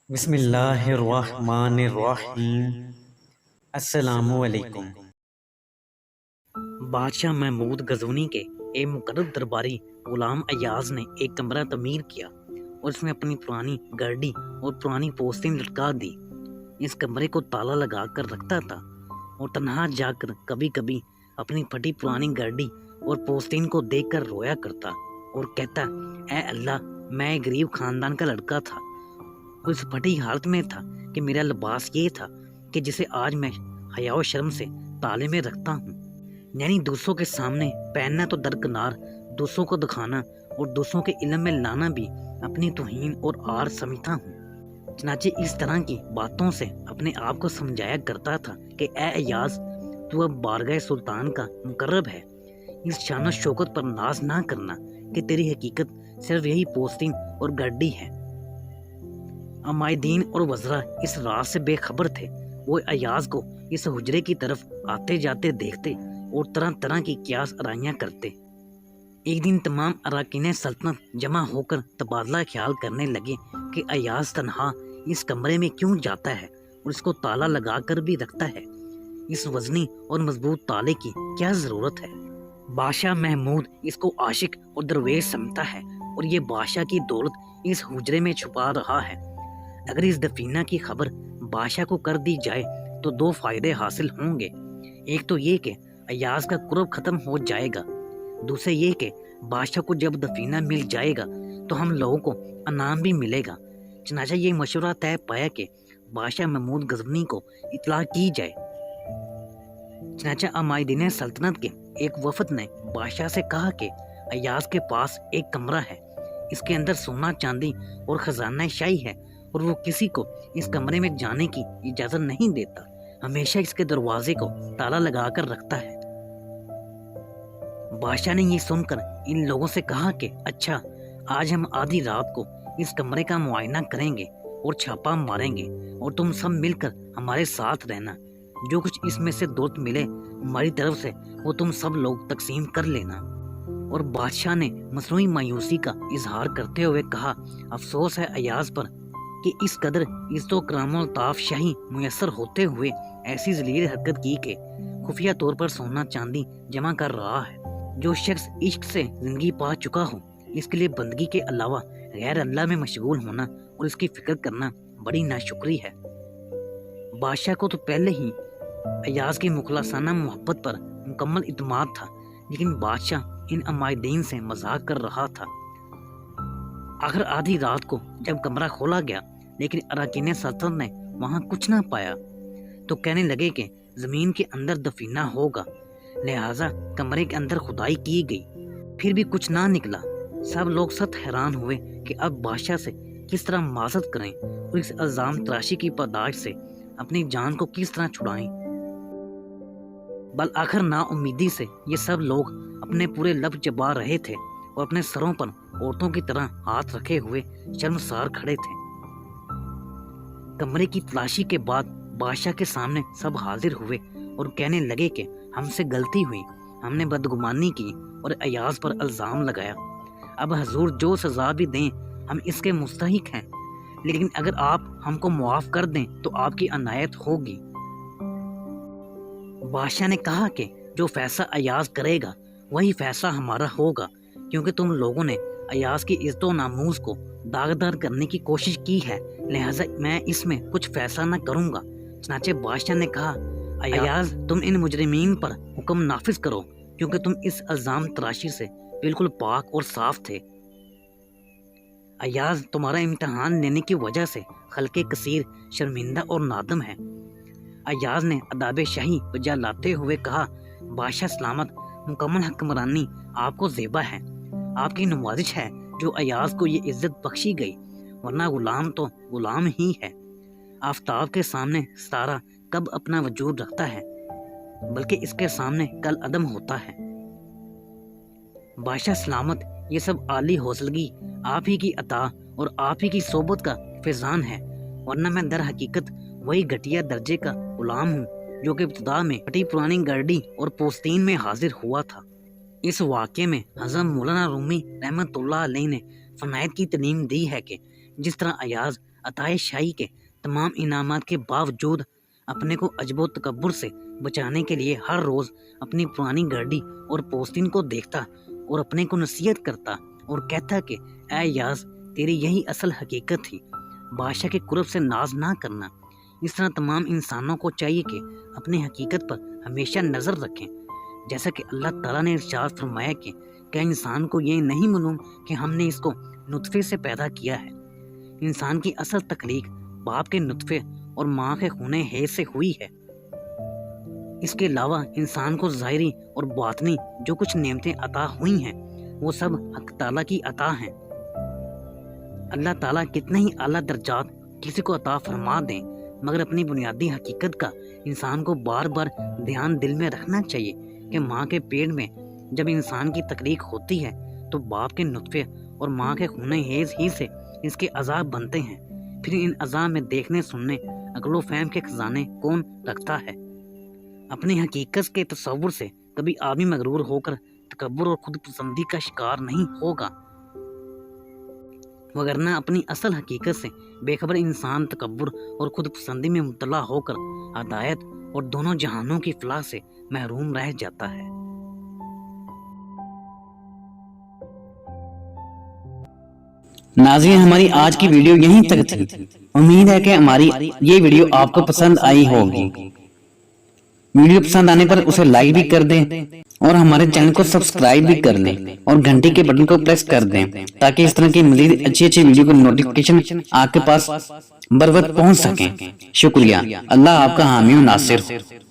بسم اللہ الرحمن الرحیم۔ السلام علیکم۔ بادشاہ محمود غزنوی کے ایک مقرب درباری غلام ایاز نے ایک کمرہ تعمیر کیا اور اس میں اپنی پرانی گاڑی اور پرانی پوستین لٹکا دی۔ اس کمرے کو تالا لگا کر رکھتا تھا اور تنہا جا کر کبھی کبھی اپنی پھٹی پرانی گاڑی اور پوستین کو دیکھ کر رویا کرتا اور کہتا، اے اللہ، میں ایک غریب خاندان کا لڑکا تھا اور اس پھٹی حالت میں تھا کہ میرا لباس یہ تھا کہ جسے آج میں حیا و شرم سے تالے میں رکھتا ہوں، یعنی دوسروں کے سامنے پہننا تو درکنار، دوسروں کو دکھانا اور دوسروں کے علم میں لانا بھی اپنی توہین اور عار سمجھتا ہوں۔ چنانچہ اس طرح کی باتوں سے اپنے آپ کو سمجھایا کرتا تھا کہ اے ایاز، تو اب بارگاہ سلطان کا مقرب ہے، اس شان و شوکت پر ناز نہ کرنا کہ تیری حقیقت صرف یہی پوستین اور گاڑی ہے۔ عمائدین اور وزراء اس راز سے بے خبر تھے۔ وہ ایاز کو اس حجرے کی طرف آتے جاتے دیکھتے اور طرح طرح کی قیاس آرائیاں کرتے۔ ایک دن تمام اراکین سلطنت جمع ہو کر تبادلہ خیال کرنے لگے کہ ایاز تنہا اس کمرے میں کیوں جاتا ہے اور اس کو تالا لگا کر بھی رکھتا ہے۔ اس وزنی اور مضبوط تالے کی کیا ضرورت ہے؟ بادشاہ محمود اس کو عاشق اور درویش سمجھتا ہے اور یہ بادشاہ کی دولت اس حجرے میں چھپا رہا ہے۔ اگر اس دفینہ کی خبر بادشاہ کو کر دی جائے تو دو فائدے حاصل ہوں گے۔ ایک تو یہ کہ ایاز کا قرب ختم ہو جائے گا، دوسرے یہ کہ بادشاہ کو جب دفینہ مل جائے گا تو ہم لوگوں کو انعام بھی ملے گا۔ چنانچہ یہ مشورہ طے پایا کہ بادشاہ محمود غزنوی کو اطلاع کی جائے۔ چنانچہ عمائدین سلطنت کے ایک وفد نے بادشاہ سے کہا کہ ایاز کے پاس ایک کمرہ ہے، اس کے اندر سونا چاندی اور خزانہ شاہی ہے اور وہ کسی کو اس کمرے میں جانے کی اجازت نہیں دیتا، ہمیشہ اس کے دروازے کو تالا لگا کر رکھتا ہے۔ بادشاہ نے یہ سن کر ان لوگوں سے کہا کہ اچھا، آج ہم آدھی رات کو اس کمرے کا معائنہ کریں گے اور چھاپا ماریں گے اور تم سب مل کر ہمارے ساتھ رہنا۔ جو کچھ اس میں سے دولت ملے ہماری طرف سے وہ تم سب لوگ تقسیم کر لینا۔ اور بادشاہ نے مصنوعی مایوسی کا اظہار کرتے ہوئے کہا، افسوس ہے ایاز پر کہ اس قدر عزت و کرام و الطاف شاہی میسر ہوتے ہوئے ایسی ذلیل حرکت کی کہ خفیہ طور پر سونا چاندی جمع کر رہا ہے۔ جو شخص عشق سے زندگی پا چکا ہو، اس کے لیے بندگی کے علاوہ غیر اللہ میں مشغول ہونا اور اس کی فکر کرنا بڑی ناشکری ہے۔ بادشاہ کو تو پہلے ہی ایاز کی مخلصانہ محبت پر مکمل اعتماد تھا، لیکن بادشاہ ان عمائدین سے مذاق کر رہا تھا۔ آخر آدھی رات کو جب کمرہ کھولا گیا لیکن اراکین سلطنت نے وہاں کچھ نہ پایا تو کہنے لگے کہ زمین کے اندر دفینہ ہوگا، لہٰذا کمرے کے اندر کھدائی کی گئی، پھر بھی کچھ نہ نکلا۔ سب لوگ سخت حیران ہوئے کہ اب بادشاہ سے کس طرح معذرت کریں اور اس الزام تراشی کی پاداش سے اپنی جان کو کس طرح چھڑائیں۔ بالآخر نا امیدی سے یہ سب لوگ اپنے پورے لب چبا رہے تھے اور اپنے سروں پر عورتوں کی طرح ہاتھ رکھے ہوئے شرمسار کھڑے تھے۔ کمرے کی تلاشی کے بعد بادشاہ کے سامنے سب حاضر ہوئے اور کہنے لگے کہ ہم سے غلطی ہوئی، ہم نے بدگمانی کی اور ایاز پر الزام لگایا۔ اب حضور جو سزا بھی دیں ہم اس کے مستحق ہیں، لیکن اگر آپ ہم کو معاف کر دیں تو آپ کی عنایت ہوگی۔ بادشاہ نے کہا کہ جو فیصلہ ایاز کرے گا وہی فیصلہ ہمارا ہوگا، کیونکہ تم لوگوں نے ایاز کی عزت و ناموس کو داغدار کرنے کی کوشش کی ہے، لہٰذا میں اس میں کچھ فیصلہ نہ کروں گا۔ چنانچہ بادشاہ نے کہا، ایاز، تم ان مجرمین پر حکم نافذ کرو، کیونکہ تم اس الزام تراشی سے بالکل پاک اور صاف تھے۔ ایاز، تمہارا امتحان لینے کی وجہ سے خلق کثیر شرمندہ اور نادم ہے۔ ایاز نے اداب شاہی بجا لاتے ہوئے کہا، بادشاہ سلامت، مکمل حکمرانی آپ کو زیبا ہے، آپ کی نوازش ہے جو ایاز کو یہ عزت بخشی گئی، ورنہ غلام تو غلام ہی ہے۔ آفتاب کے سامنے ستارہ کب اپنا وجود رکھتا ہے، بلکہ اس کے سامنے کل عدم ہوتا ہے۔ بادشاہ سلامت، یہ سب عالی حوصلگی آپ ہی کی عطا اور آپ ہی کی صحبت کا فیضان ہے، ورنہ میں در حقیقت وہی گھٹیا درجے کا غلام ہوں جو کہ ابتدا میں پھٹی پرانی گاڑی اور پوستین میں حاضر ہوا تھا۔ اس واقعے میں حضرت مولانا رومی رحمۃ اللہ علیہ نے فنائیت کی تعلیم دی ہے کہ جس طرح ایاز عطائے شاہی کے تمام انعامات کے باوجود اپنے کو عجب و تکبر سے بچانے کے لیے ہر روز اپنی پرانی گاڑی اور پوستین کو دیکھتا اور اپنے کو نصیحت کرتا اور کہتا کہ اے یاز، تیری یہی اصل حقیقت تھی، بادشاہ کے قرب سے ناز نہ کرنا۔ اس طرح تمام انسانوں کو چاہیے کہ اپنی حقیقت پر ہمیشہ نظر رکھیں، جیسا کہ اللہ تعالیٰ نے ارشاد فرمایا کہ کیا انسان کو یہ نہیں معلوم کہ ہم نے اس کو نطفے سے پیدا کیا ہے۔ انسان کی اصل تخلیق باپ کے نطفے اور ماں کے خون حیض سے ہوئی ہے۔ اس کے علاوہ انسان کو ظاہری اور باطنی جو کچھ نعمتیں عطا ہوئی ہیں وہ سب حق تعالیٰ کی عطا ہیں۔ اللہ تعالیٰ کتنے ہی اعلیٰ درجات کسی کو عطا فرما دیں، مگر اپنی بنیادی حقیقت کا انسان کو بار بار دھیان دل میں رکھنا چاہیے کہ ماں کے پیٹ میں جب انسان کی تخلیق ہوتی ہے تو باپ کے نطفے اور ماں کے خون حیض ہی سے اس کے اعضاء بنتے ہیں۔ پھر ان اعضاء میں دیکھنے، سننے، عقل و فہم کے خزانے کون رکھتا ہے؟ اپنی حقیقت کے تصور سے کبھی آدمی مغرور ہو کر تکبر اور خود پسندی کا شکار نہیں ہوگا، وگرنہ اپنی اصل حقیقت سے بے خبر انسان تکبر اور خود پسندی میں مبتلا ہو کر ہدایت اور دونوں جہانوں کی فلاح سے محروم رہ جاتا ہے۔ ناظرین، ہماری آج کی ویڈیو یہیں تک تھی۔ امید ہے کہ ہماری یہ ویڈیو آپ کو پسند آئی ہوگی۔ ویڈیو پسند آنے پر اسے لائک بھی کر دیں اور ہمارے چینل کو سبسکرائب بھی کر لیں اور گھنٹی کے بٹن کو پریس کر دیں تاکہ اس طرح کی مزید اچھی ویڈیو کی نوٹیفکیشن آپ کے پاس بر وقت پہنچ سکیں۔ شکریہ۔ اللہ آپ کا حامی و ناصر ہو۔